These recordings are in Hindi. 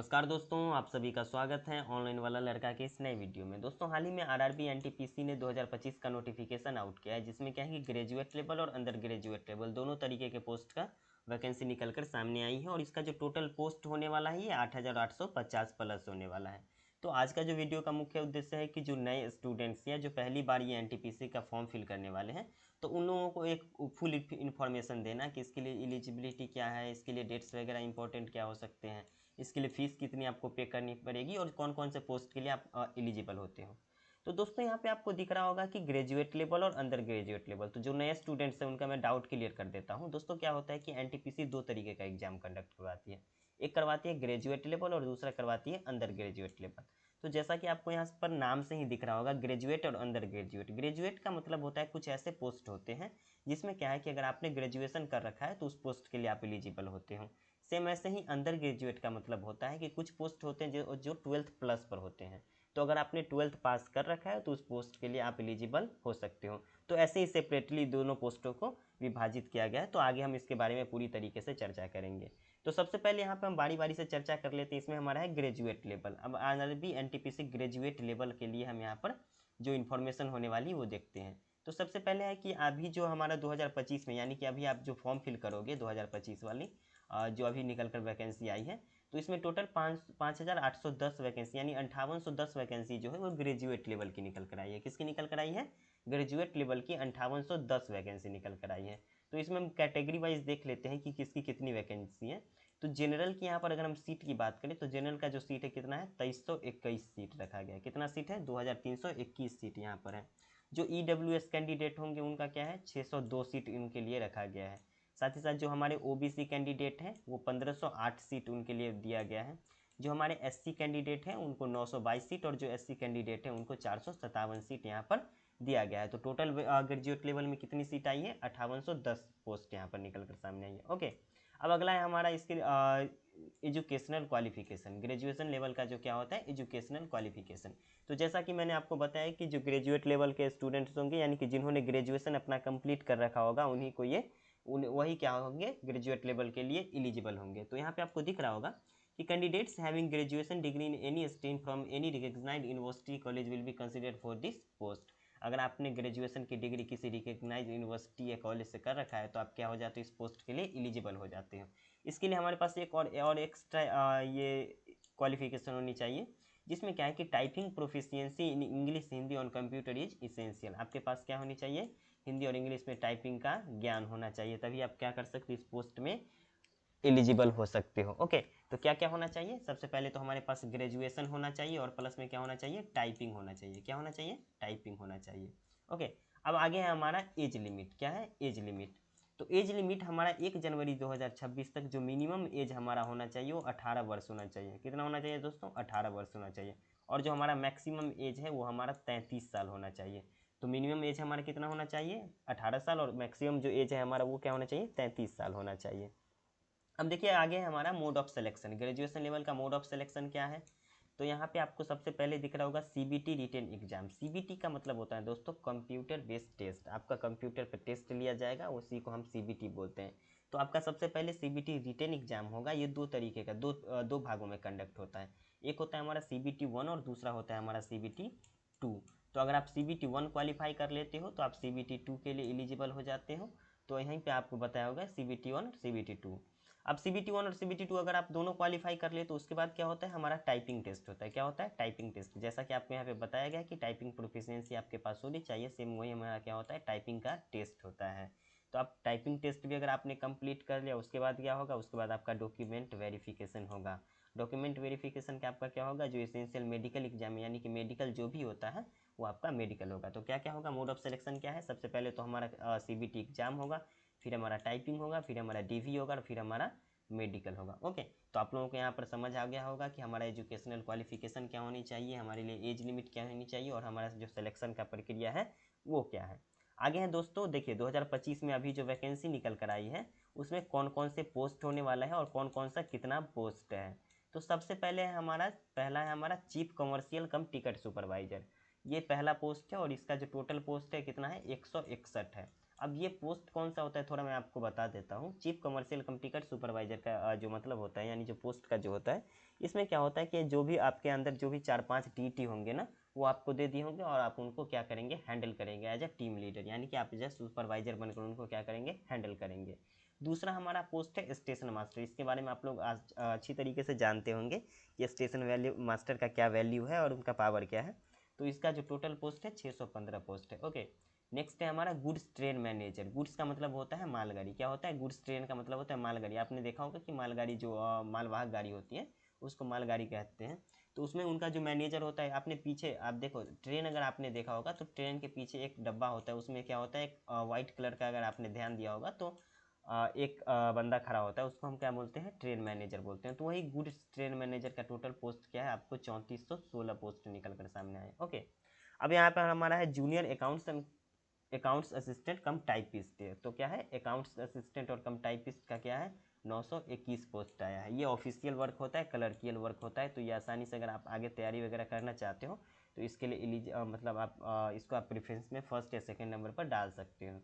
नमस्कार दोस्तों, आप सभी का स्वागत है ऑनलाइन वाला लड़का के इस नए वीडियो में। दोस्तों, हाल ही में आरआरबी एनटीपीसी ने 2025 का नोटिफिकेशन आउट किया है, जिसमें क्या है कि ग्रेजुएट लेवल और अंडर ग्रेजुएट लेवल दोनों तरीके के पोस्ट का वैकेंसी निकल कर सामने आई है। और इसका जो टोटल पोस्ट होने वाला है ये 8,850 प्लस होने वाला है। तो आज का जो वीडियो का मुख्य उद्देश्य है कि जो नए स्टूडेंट्स या जो पहली बार ये एनटीपीसी का फॉर्म फिल करने वाले हैं, तो उन लोगों को एक फुल इन्फॉर्मेशन देना कि इसके लिए एलिजिबिलिटी क्या है, इसके लिए डेट्स वगैरह इंपॉर्टेंट क्या हो सकते हैं, इसके लिए फ़ीस कितनी आपको पे करनी पड़ेगी और कौन कौन से पोस्ट के लिए आप एलिजिबल होते हो। तो दोस्तों, यहाँ पे आपको दिख रहा होगा कि ग्रेजुएट लेवल और अंडर ग्रेजुएट लेवल। तो जो नए स्टूडेंट्स हैं उनका मैं डाउट क्लियर कर देता हूँ। दोस्तों, क्या होता है कि एनटीपीसी दो तरीके का एग्जाम कंडक्ट करवाती है। एक करवाती है ग्रेजुएट लेवल और दूसरा करवाती है अंडर ग्रेजुएट लेवल। तो जैसा कि आपको यहाँ पर नाम से ही दिख रहा होगा, ग्रेजुएट और अंडर ग्रेजुएट। ग्रेजुएट का मतलब होता है कुछ ऐसे पोस्ट होते हैं जिसमें क्या है कि अगर आपने ग्रेजुएशन कर रखा है तो उस पोस्ट के लिए आप एलिजिबल होते हो। सेम ऐसे ही अंडर ग्रेजुएट का मतलब होता है कि कुछ पोस्ट होते हैं जो 12th प्लस पर होते हैं। तो अगर आपने 12th पास कर रखा है तो उस पोस्ट के लिए आप एलिजिबल हो सकते हो। तो ऐसे ही सेपरेटली दोनों पोस्टों को विभाजित किया गया है। तो आगे हम इसके बारे में पूरी तरीके से चर्चा करेंगे। तो सबसे पहले यहाँ पे हम बारी बारी से चर्चा कर लेते हैं। इसमें हमारा है ग्रेजुएट लेवल। अब आरआरबी एनटीपीसी ग्रेजुएट लेवल के लिए हम यहाँ पर जो इन्फॉर्मेशन होने वाली वो देखते हैं। तो सबसे पहले है कि अभी जो हमारा 2025 में, यानी कि अभी आप जो फॉर्म फिल करोगे 2025 वाली, जो अभी निकल कर वैकेंसी आई है, तो इसमें टोटल 5,810 वैकेंसी यानी 5810 वैकेंसी जो है वो ग्रेजुएट लेवल की निकल कर आई है। किसकी निकल कर आई है? ग्रेजुएट लेवल की 5810 वैकेंसी निकल कर आई है। तो इसमें हम कैटेगरी वाइज देख लेते हैं कि किसकी कितनी वैकेंसी है। तो जनरल की यहाँ पर अगर हम सीट की बात करें तो जनरल का जो सीट है कितना है? 2321 सीट रखा गया है। कितना सीट है? 2321 सीट यहाँ पर है। जो ईडब्ल्यूएस कैंडिडेट होंगे उनका क्या है? 602 सीट उनके लिए रखा गया है। साथ ही साथ जो हमारे ओबीसी कैंडिडेट हैं वो 1508 सीट उनके लिए दिया गया है। जो हमारे एससी कैंडिडेट हैं उनको 922 सीट और जो एससी कैंडिडेट हैं उनको 457 सीट यहाँ पर दिया गया है। तो टोटल ग्रेजुएट लेवल में कितनी सीट आई है? 5810 पोस्ट यहाँ पर निकल कर सामने आई है। ओके, अब अगला है हमारा इसके एजुकेशनल क्वालिफिकेशन। ग्रेजुएशन लेवल का जो क्या होता है? Educational qualification. तो जैसा कि मैंने आपको बताया कि जो ग्रेजुएट लेवल के स्टूडेंट्स होंगे यानी कि जिन्होंने ग्रेजुएशन अपना कंप्लीट कर रखा होगा उन्हीं को ये वही क्या होंगे? ग्रेजुएट लेवल के लिए एलिजिबल होंगे। तो यहाँ पे आपको दिख रहा होगा कि candidates having graduation degree in any stream from any recognised university college will be considered for this post. अगर आपने ग्रेजुएशन की डिग्री किसी रिकग्नाइज यूनिवर्सिटी या कॉलेज से कर रखा है तो आप क्या हो जाते हो? इस पोस्ट के लिए एलिजिबल हो जाते हो। इसके लिए हमारे पास एक और एक्स्ट्रा ये क्वालिफिकेशन होनी चाहिए, जिसमें क्या है कि typing proficiency in English, Hindi और कंप्यूटर इज इसेंशियल। आपके पास क्या होनी चाहिए? हिंदी और इंग्लिश में टाइपिंग का ज्ञान होना चाहिए, तभी आप क्या कर सकते हो? इस पोस्ट में एलिजिबल हो सकते हो। ओके, तो क्या क्या होना चाहिए? सबसे पहले तो हमारे पास ग्रेजुएशन होना चाहिए और प्लस में क्या होना चाहिए? टाइपिंग होना चाहिए। क्या होना चाहिए? टाइपिंग होना चाहिए। ओके, अब आगे है हमारा एज लिमिट। क्या है? Age limit. तो एज लिमिट हमारा 1 जनवरी 2026 तक जो मिनिमम एज हमारा होना चाहिए वो 18 वर्ष होना चाहिए। कितना होना चाहिए दोस्तों? 18 वर्ष होना चाहिए। और जो हमारा मैक्सिमम एज है वो हमारा 33 साल होना चाहिए। तो मिनिमम एज हमारा कितना होना चाहिए? 18 साल, और मैक्सिमम जो एज है हमारा वो क्या होना चाहिए? 33 साल होना चाहिए। अब देखिए आगे है हमारा mode of selection. Graduation level का मोड ऑफ सिलेक्शन क्या है? तो यहाँ पे आपको सबसे पहले दिख रहा होगा सीबीटी रिटेन एग्जाम। सीबीटी का मतलब होता है दोस्तों कंप्यूटर बेस्ड टेस्ट। आपका कंप्यूटर पर टेस्ट लिया जाएगा, उसी को हम सीबीटी बोलते हैं। तो आपका सबसे पहले सीबीटी रिटेन एग्जाम होगा। ये दो तरीके का दो भागों में कंडक्ट होता है। एक होता है हमारा सीबीटी 1 और दूसरा होता है हमारा सीबीटी 2। तो अगर आप सीबीटी 1 क्वालिफाई कर लेते हो तो आप सीबीटी 2 के लिए एलिजिबल हो जाते हो। तो यहीं पे आपको बताया होगा सीबीटी 1 और सीबीटी 2। अब सीबीटी 1 और सीबीटी 2 अगर आप दोनों क्वालिफाई कर ले तो उसके बाद क्या होता है? हमारा टाइपिंग टेस्ट होता है। क्या होता है? Typing test. जैसा कि आपको यहाँ पे बताया गया कि टाइपिंग प्रोफिशिएंसी आपके पास होनी चाहिए, सेम वही हमारा क्या होता है? टाइपिंग का टेस्ट होता है। तो आप टाइपिंग टेस्ट भी अगर आपने कंप्लीट कर लिया उसके बाद क्या होगा? उसके बाद आपका डॉक्यूमेंट वेरिफिकेशन होगा। डॉक्यूमेंट वेरिफिकेशन का आपका क्या होगा? जो एसेंशियल मेडिकल एग्जाम यानी कि मेडिकल जो भी होता है वो आपका मेडिकल होगा। तो क्या क्या होगा? मोड ऑफ सिलेक्शन क्या है? सबसे पहले तो हमारा सीबीटी एग्जाम होगा, फिर हमारा टाइपिंग होगा, फिर हमारा डीवी होगा और फिर हमारा मेडिकल होगा। ओके, तो आप लोगों को यहाँ पर समझ आ गया होगा कि हमारा एजुकेशनल क्वालिफिकेशन क्या होनी चाहिए, हमारे लिए एज लिमिट क्या होनी चाहिए और हमारा जो सिलेक्शन का प्रक्रिया है वो क्या है। आगे हैं दोस्तों, देखिए 2025 में अभी जो वैकेंसी निकल कर आई है उसमें कौन कौन से पोस्ट होने वाला है और कौन कौन सा कितना पोस्ट है। तो सबसे पहले है पहला है हमारा चीफ कमर्शियल कम टिकट सुपरवाइजर। ये पहला पोस्ट है और इसका जो टोटल पोस्ट है कितना है? 161 है। अब ये पोस्ट कौन सा होता है थोड़ा मैं आपको बता देता हूँ। चीफ कमर्शियल कम टिकट सुपरवाइजर का जो मतलब होता है, यानी जो पोस्ट का जो होता है, इसमें क्या होता है कि जो भी आपके अंदर जो भी 4-5 टीटी होंगे ना, वो आपको दे दिए होंगे और आप उनको क्या करेंगे, हैंडल करेंगे एज अ टीम लीडर, यानी कि आप जस्ट सुपरवाइजर बनकर उनको क्या करेंगे, हैंडल करेंगे। दूसरा हमारा पोस्ट है स्टेशन मास्टर। इसके बारे में आप लोग आज अच्छी तरीके से जानते होंगे कि स्टेशन वैल्यू मास्टर का क्या वैल्यू है और उनका पावर क्या है। तो इसका जो टोटल पोस्ट है 615 पोस्ट है। ओके, नेक्स्ट है हमारा गुड्स ट्रेन मैनेजर। गुड्स का मतलब होता है मालगाड़ी। क्या होता है? गुड्स ट्रेन का मतलब होता है मालगाड़ी। आपने देखा होगा कि मालगाड़ी जो मालवाहक गाड़ी होती है उसको मालगाड़ी कहते हैं। तो उसमें उनका जो मैनेजर होता है, आपने पीछे आप देखो ट्रेन, अगर आपने देखा होगा तो ट्रेन के पीछे एक डब्बा होता है, उसमें क्या होता है, एक वाइट कलर का, अगर आपने ध्यान दिया होगा तो एक बंदा खड़ा होता है, उसको हम क्या बोलते हैं, ट्रेन मैनेजर बोलते हैं। तो वही गुड्स ट्रेन मैनेजर का टोटल पोस्ट क्या है, आपको 3416 पोस्ट निकल कर सामने आए। ओके, अब यहाँ पर हमारा है जूनियर अकाउंट्स असिस्टेंट कम टाइपिस्ट है। तो क्या है, अकाउंट्स असिस्टेंट और कम टाइपिस्ट का क्या है, 921 पोस्ट आया है। ये ऑफिशियल वर्क होता है, क्लर्कियल वर्क होता है। तो ये आसानी से अगर आप आगे तैयारी वगैरह करना चाहते हो तो इसके लिए मतलब आप इसको आप प्रेफरेंस में फर्स्ट या सेकंड नंबर पर डाल सकते हो।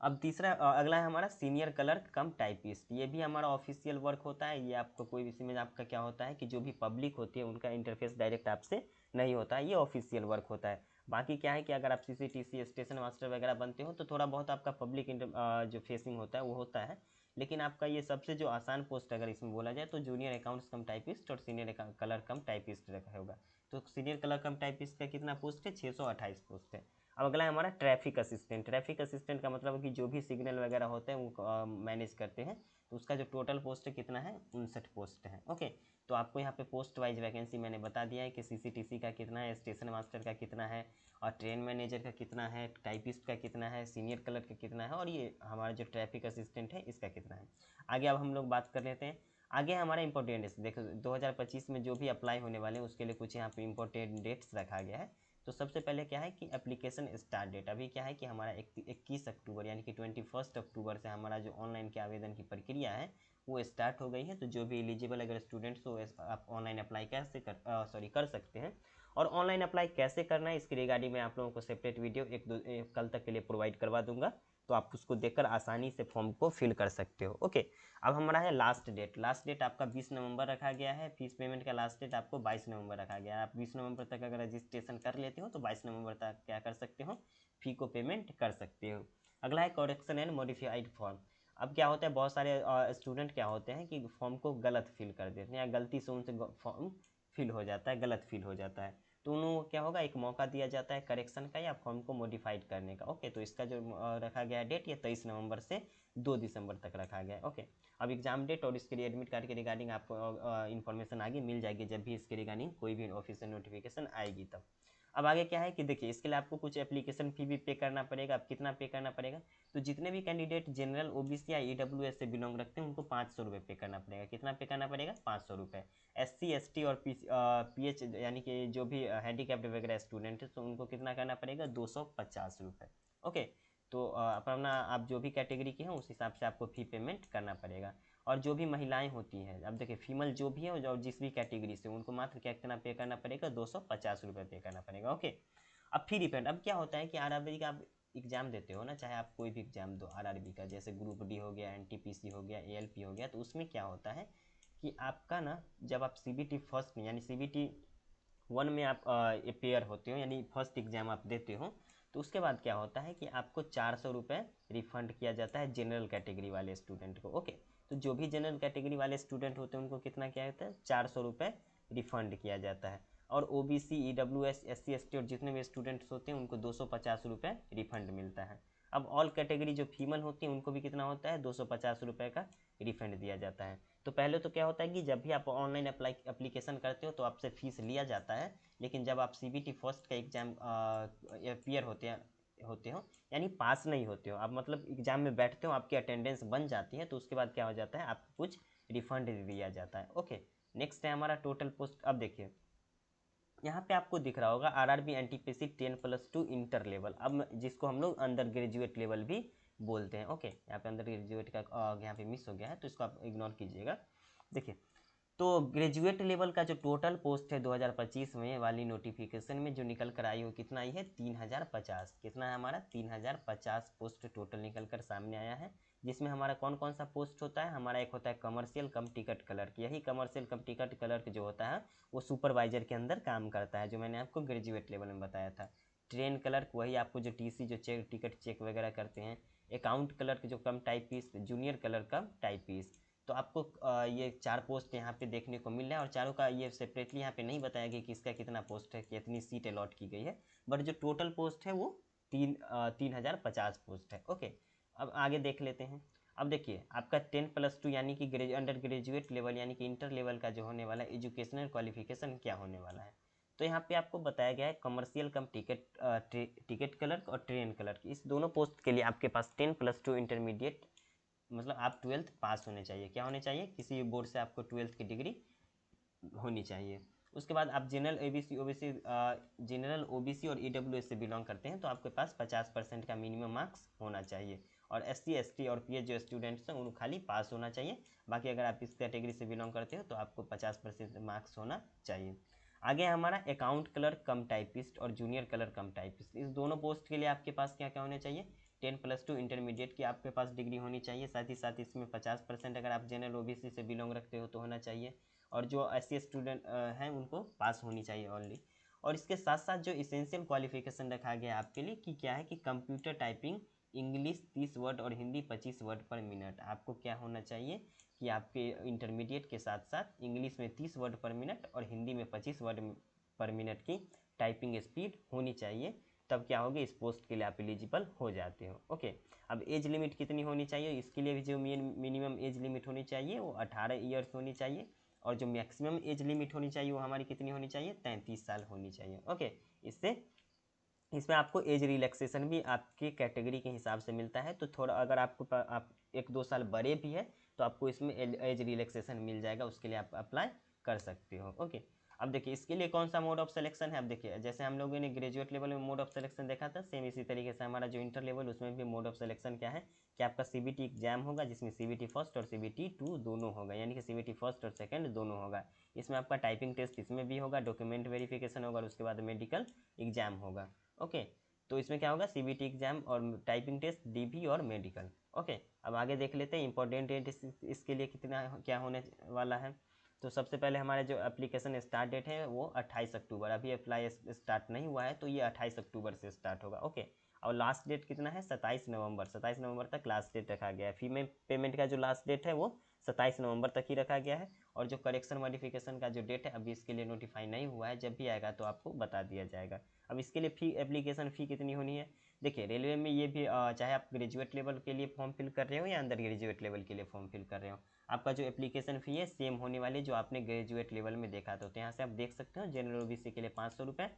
अब तीसरा अगला है हमारा सीनियर क्लर्क कम टाइपिस्ट। ये भी हमारा ऑफिशियल वर्क होता है। ये आपको कोई भी इसमें आपका क्या होता है कि जो भी पब्लिक होती है उनका इंटरफेस डायरेक्ट आपसे नहीं होता है, ये ऑफिशियल वर्क होता है। बाकी क्या है कि अगर आप सीसीटीसी स्टेशन मास्टर वगैरह बनते हो तो थोड़ा बहुत आपका पब्लिक जो फेसिंग होता है वो होता है। लेकिन आपका ये सबसे जो आसान पोस्ट अगर इसमें बोला जाए तो जूनियर अकाउंट्स कम टाइपिस्ट और सीनियर क्लर्क कम टाइपिस्ट रखा होगा। तो सीनियर क्लर्क कम टाइपिस्ट का कितना पोस्ट है, 628 पोस्ट है। अब अगला है हमारा ट्रैफिक असिस्टेंट। ट्रैफिक असिस्टेंट का मतलब है कि जो भी सिग्नल वगैरह होते हैं वो मैनेज करते हैं। तो उसका जो टोटल पोस्ट है कितना है, 59 पोस्ट है। ओके, तो आपको यहाँ पे पोस्ट वाइज वैकेंसी मैंने बता दिया है कि सीसीटीसी का कितना है, स्टेशन मास्टर का कितना है, और ट्रेन मैनेजर का कितना है, टाइपिस्ट का कितना है, सीनियर क्लर्क का कितना है, और ये हमारा जो ट्रैफिक असिस्टेंट है इसका कितना है। आगे अब हम लोग बात कर लेते हैं। आगे हमारा इंपॉर्टेंट डेट्स देखो, 2025 में जो भी अप्लाई होने वाले हैं उसके लिए कुछ यहाँ पे इंपॉर्टेंट डेट्स रखा गया है। तो सबसे पहले क्या है कि एप्लीकेशन स्टार्ट डेट अभी क्या है कि हमारा 21 अक्टूबर यानी कि 21 अक्टूबर से हमारा जो ऑनलाइन के आवेदन की प्रक्रिया है वो स्टार्ट हो गई है। तो जो भी एलिजिबल अगर स्टूडेंट्स हो आप ऑनलाइन अप्लाई कर सकते हैं। और ऑनलाइन अप्लाई कैसे करना है इसके रिगार्डिंग मैं आप लोगों को सेपरेट वीडियो एक कल तक के लिए प्रोवाइड करवा दूंगा। तो आप उसको देखकर आसानी से फॉर्म को फिल कर सकते हो। ओके, अब हमारा है लास्ट डेट। लास्ट डेट आपका 20 नवंबर रखा गया है। फीस पेमेंट का लास्ट डेट आपको 22 नवंबर रखा गया है। आप 20 नवंबर तक अगर रजिस्ट्रेशन कर लेते हो तो 22 नवंबर तक क्या कर सकते हो, फी को पेमेंट कर सकते हो। अगला है करेक्शन एंड मॉडिफाइड फॉर्म। अब क्या होता है, बहुत सारे स्टूडेंट क्या होते हैं कि फॉर्म को गलत फिल कर देते हैं या गलती से उनसे फॉर्म फिल हो जाता है, गलत फिल हो जाता है। तो उन्होंने क्या होगा, एक मौका दिया जाता है करेक्शन का या फॉर्म को मॉडिफाइड करने का। ओके, तो इसका जो रखा गया डेट ये 23 नवंबर से 2 दिसंबर तक रखा गया है। ओके, अब एग्जाम डेट और इसके लिए एडमिट कार्ड के रिगार्डिंग आपको इन्फॉर्मेशन आगे मिल जाएगी जब भी इसके रिगार्डिंग कोई भी ऑफिशियल नोटिफिकेशन आएगी तब। अब आगे क्या है कि देखिए इसके लिए आपको कुछ एप्लीकेशन फी भी पे करना पड़ेगा। अब कितना पे करना पड़ेगा, तो जितने भी कैंडिडेट जनरल ओबीसी या ईडब्ल्यूएस से बिलोंग रखते हैं उनको 500 रुपये पे करना पड़ेगा। कितना पे करना पड़ेगा, 500 रुपये। SC ST और PH यानी कि जो भी हैंडीकैप्ड वगैरह स्टूडेंट है तो उनको कितना करना पड़ेगा, 250 रुपये। ओके, तो अपना आप जो भी कैटेगरी के हैं उस हिसाब से आपको फी पेमेंट करना पड़ेगा। और जो भी महिलाएं होती हैं, अब देखिए फीमेल जो भी है और जिस भी कैटेगरी से उनको मात्र क्या कितना पे करना पड़ेगा, 250 रुपये पे करना पड़ेगा। ओके, अब फी रिफंड। अब क्या होता है कि आरआरबी का आप एग्जाम देते हो ना, चाहे आप कोई भी एग्जाम दो आरआरबी का, जैसे ग्रुप डी हो गया, NTPC हो गया, ALP हो गया, तो उसमें क्या होता है कि आपका ना जब आप CBT फर्स्ट में यानी CBT 1 में आप पेयर होते हो यानी फर्स्ट एग्जाम आप देते हो, तो उसके बाद क्या होता है कि आपको 400 रुपये रिफंड किया जाता है जनरल कैटेगरी वाले स्टूडेंट को। ओके, तो जो भी जनरल कैटेगरी वाले स्टूडेंट होते हैं उनको कितना क्या होता है, 400 रुपये रिफंड किया जाता है। और OBC EWS SC ST और जितने भी स्टूडेंट्स होते हैं उनको 250 रुपये रिफंड मिलता है। अब ऑल कैटेगरी जो फीमेल होती है उनको भी कितना होता है, 250 रुपये का रिफंड दिया जाता है। तो पहले तो क्या होता है कि जब भी आप ऑनलाइन एप्लीकेशन करते हो तो आपसे फीस लिया जाता है, लेकिन जब आप CBT फर्स्ट का एग्जाम क्लियर होते हो यानी पास नहीं होते हो आप, मतलब एग्जाम में बैठते हो, आपकी अटेंडेंस बन जाती है, तो उसके बाद क्या हो जाता है, आपको कुछ रिफंड दिया जाता है। ओके, नेक्स्ट है हमारा टोटल पोस्ट। अब देखिए यहाँ पे आपको दिख रहा होगा RRB NTPC 10+2 इंटर लेवल, अब जिसको हम लोग अंडर ग्रेजुएट लेवल भी बोलते हैं। ओके, यहाँ पे अंडर ग्रेजुएट का यहाँ पे मिस हो गया है तो इसको आप इग्नोर कीजिएगा। देखिए तो ग्रेजुएट लेवल का जो टोटल पोस्ट है 2025 में वाली नोटिफिकेशन में जो निकल कर आई हो कितना आई है 3050। कितना है हमारा 3050 पोस्ट टोटल निकल कर सामने आया है, जिसमें हमारा कौन कौन सा पोस्ट होता है, हमारा एक होता है कमर्शियल कम टिकट क्लर्क। यही कमर्शियल कम टिकट क्लर्क जो होता है वो सुपरवाइजर के अंदर काम करता है, जो मैंने आपको ग्रेजुएट लेवल में बताया था। ट्रेन क्लर्क वही आपको जो टीसी जो चेक टिकट चेक वगैरह करते हैं। अकाउंट क्लर्क जो कम टाइपिस्ट, जूनियर क्लर्क कम टाइपिस्ट। तो आपको ये 4 पोस्ट यहाँ पे देखने को मिल रहा है, और चारों का ये सेपरेटली यहाँ पे नहीं बताया गया कि इसका कितना पोस्ट है, कितनी सीट अलॉट की गई है, बट जो टोटल पोस्ट है वो 3050 पोस्ट है। ओके, अब आगे देख लेते हैं। अब देखिए आपका 10+2 यानी कि अंडर ग्रेजुएट लेवल यानी कि इंटर लेवल का जो होने वाला है एजुकेशनल क्वालिफिकेशन क्या होने वाला है। तो यहाँ पे आपको बताया गया है कमर्शियल कम टिकट क्लर्क और ट्रेन क्लर्क, इस दोनों पोस्ट के लिए आपके पास 10+2 इंटरमीडिएट, मतलब आप 12th पास होने चाहिए। क्या होने चाहिए, किसी बोर्ड से आपको 12th की डिग्री होनी चाहिए। उसके बाद आप जनरल ओबीसी और ईडब्ल्यूएस से बिलोंग करते हैं तो आपके पास 50% का मिनिमम मार्क्स होना चाहिए। और एससी एसटी और पीएच जो स्टूडेंट्स हैं उनको खाली पास होना चाहिए। बाकी अगर आप इस कैटेगरी से बिलोंग करते हो तो आपको 50% मार्क्स होना चाहिए। आगे हमारा अकाउंट क्लर्क कम टाइपिस्ट और जूनियर क्लर्क कम टाइपिस्ट, इस दोनों पोस्ट के लिए आपके पास क्या क्या होने चाहिए, 10+2 इंटरमीडिएट की आपके पास डिग्री होनी चाहिए। साथ ही साथ इसमें 50% अगर आप जनरल ओबीसी से बिलोंग रखते हो तो होना चाहिए, और जो एससी स्टूडेंट हैं उनको पास होनी चाहिए ओनली। और इसके साथ साथ जो इसेंशियल क्वालिफिकेशन रखा गया आपके लिए कि क्या है कि कंप्यूटर टाइपिंग इंग्लिश 30 वर्ड और हिंदी 25 वर्ड पर मिनट। आपको क्या होना चाहिए कि आपके इंटरमीडिएट के साथ साथ इंग्लिश में 30 वर्ड पर मिनट और हिंदी में 25 वर्ड पर मिनट की टाइपिंग स्पीड होनी चाहिए, तब क्या होगी इस पोस्ट के लिए आप एलिजिबल हो जाते हो। ओके, अब एज लिमिट कितनी होनी चाहिए, इसके लिए भी जो मिनिमम एज लिमिट होनी चाहिए वो 18 ईयर्स होनी चाहिए, और जो मैक्सिमम एज लिमिट होनी चाहिए वो हमारी कितनी होनी चाहिए 33 साल होनी चाहिए। ओके, इसमें आपको एज रिलैक्सेशन भी आपकी कैटेगरी के हिसाब से मिलता है, तो थोड़ा अगर आप 1-2 साल बड़े भी है तो आपको इसमें एज रिलैक्सेशन मिल जाएगा, उसके लिए आप अप्लाई कर सकते हो। ओके, अब देखिए इसके लिए कौन सा मोड ऑफ सिलेक्शन है। अब देखिए जैसे हम लोगों ने ग्रेजुएट लेवल में मोड ऑफ सिलेक्शन देखा था, सेम इसी तरीके से हमारा जो इंटर लेवल उसमें भी मोड ऑफ सिलेक्शन क्या है कि आपका सीबीटी एग्जाम होगा, जिसमें सीबीटी फर्स्ट और सीबीटी 2 दोनों होगा, यानी कि सीबीटी फर्स्ट और सेकंड दोनों होगा। इसमें आपका टाइपिंग टेस्ट इसमें भी होगा, डॉक्यूमेंट वेरिफिकेशन होगा और उसके बाद मेडिकल एग्जाम होगा। ओके, तो इसमें क्या होगा सीबीटी एग्जाम और टाइपिंग टेस्ट डीबी और मेडिकल। ओके, अब आगे देख लेते हैं इंपॉर्टेंट डेट इसके लिए कितना क्या होने वाला है। तो सबसे पहले हमारा जो एप्लीकेशन स्टार्ट डेट है वो 28 अक्टूबर, अभी अप्लाई स्टार्ट नहीं हुआ है तो ये 28 अक्टूबर से स्टार्ट होगा। ओके, और लास्ट डेट कितना है 27 नवंबर, 27 नवंबर तक लास्ट डेट रखा गया है। फी में पेमेंट का जो लास्ट डेट है वो 27 नवंबर तक ही रखा गया है, और जो करेक्शन मॉडिफिकेशन का जो डेट है अभी इसके लिए नोटिफाई नहीं हुआ है, जब भी आएगा तो आपको बता दिया जाएगा। अब इसके लिए फ़ी एप्लीकेशन फ़ी कितनी होनी है, देखिए रेलवे में ये भी चाहे आप ग्रेजुएट लेवल के लिए फॉर्म फिल कर रहे हो या अंडर ग्रेजुएट लेवल के लिए फॉर्म फिल कर रहे हो, आपका जो एप्लीकेशन फ़ी है सेम होने वाली जो आपने ग्रेजुएट लेवल में देखा था। तो यहाँ से आप देख सकते हो जनरल ओबीसी के लिए 500 रुपये,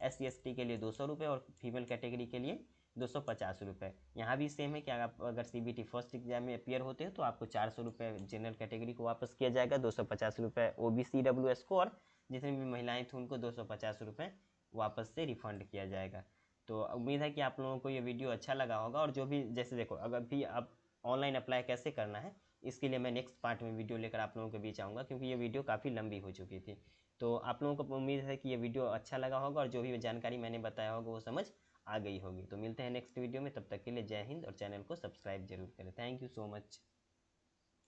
SC ST के लिए 200 रुपये और फीमेल कैटेगरी के लिए 250 रुपये। यहाँ भी सेम है कि आप अगर CBT फर्स्ट एग्जाम में अपियर होते हो तो आपको 400 रुपये जनरल कैटेगरी को वापस किया जाएगा, 250 रुपये OBC EWS को, और जितनी भी महिलाएं थी उनको 250 रुपये वापस से रिफंड किया जाएगा। तो उम्मीद है कि आप लोगों को ये वीडियो अच्छा लगा होगा, और जो भी जैसे देखो अगर भी आप ऑनलाइन अप्लाई कैसे करना है इसके लिए मैं नेक्स्ट पार्ट में वीडियो लेकर आप लोगों के बीच आऊँगा, क्योंकि ये वीडियो काफ़ी लंबी हो चुकी थी। तो आप लोगों को उम्मीद है कि ये वीडियो अच्छा लगा होगा और जो भी जानकारी मैंने बताया होगा वो समझ आ गई होगी। तो मिलते हैं नेक्स्ट वीडियो में, तब तक के लिए जय हिंद, और चैनल को सब्सक्राइब जरूर करें। Thank you so much.